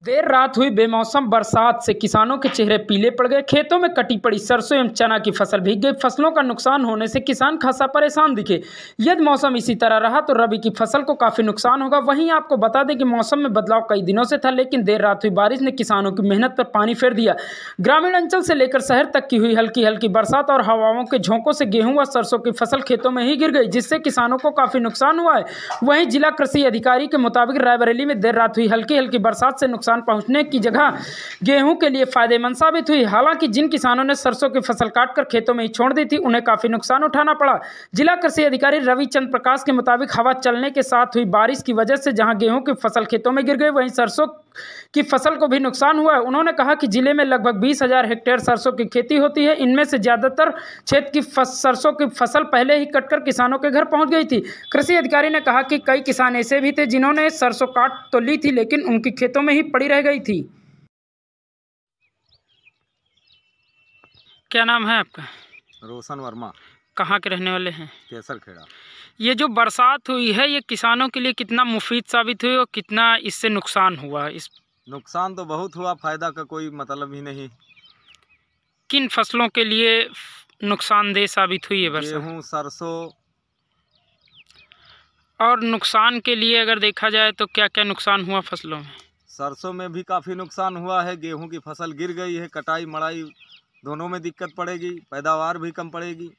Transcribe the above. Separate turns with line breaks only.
देर रात हुई बेमौसम बरसात से किसानों के चेहरे पीले पड़ गए। खेतों में कटी पड़ी सरसों एवं चना की फसल भीग गई। फसलों का नुकसान होने से किसान खासा परेशान दिखे। यदि मौसम इसी तरह रहा तो रबी की फसल को काफी नुकसान होगा। वहीं आपको बता दें कि मौसम में बदलाव कई दिनों से था, लेकिन देर रात हुई बारिश ने किसानों की मेहनत पर पानी फेर दिया। ग्रामीण अंचल से लेकर शहर तक की हुई हल्की हल्की बरसात और हवाओं के झोंकों से गेहूं व सरसों की फसल खेतों में ही गिर गई, जिससे किसानों को काफी नुकसान हुआ है। वहीं जिला कृषि अधिकारी के मुताबिक रायबरेली में देर रात हुई हल्की हल्की बरसात से नुकसान पहुंचने की जगह गेहूं के लिए फायदेमंद साबित हुई। हालांकि जिन किसानों ने सरसों की फसल काटकर खेतों में ही छोड़ दी थी, उन्हें काफी नुकसान उठाना पड़ा। जिला कृषि अधिकारी रविचंद्र प्रकाश के मुताबिक हवा चलने के साथ हुई बारिश की वजह से जहां गेहूं की फसल खेतों में गिर गई, वहीं सरसों की फसल को भी नुकसान हुआ है। उन्होंने कहा कि जिले में लगभग 20,000 हेक्टेयर सरसों की खेती होती है। इनमें से ज्यादातर क्षेत्र की सरसों की फसल पहले ही कटकर किसानों के घर पहुंच गई थी। कृषि अधिकारी ने कहा कि कई किसान ऐसे भी थे जिन्होंने सरसों काट तो ली थी, लेकिन उनकी खेतों में ही पड़ी रह गई थी। क्या नाम है आपका?
रोशन वर्मा।
कहाँ के रहने वाले हैं?
केसर खेड़ा।
ये जो बरसात हुई है, ये किसानों के लिए कितना मुफीद साबित हुई और कितना इससे नुकसान हुआ? इस
नुकसान तो बहुत हुआ, फायदा का कोई मतलब ही नहीं।
किन फसलों के लिए नुकसानदेह साबित हुई है बरसात?
गेहूँ, सरसों।
और नुकसान के लिए अगर देखा जाए तो क्या क्या नुकसान हुआ फसलों में?
सरसों में भी काफ़ी नुकसान हुआ है। गेहूँ की फसल गिर गई है, कटाई मड़ाई दोनों में दिक्कत पड़ेगी, पैदावार भी कम पड़ेगी।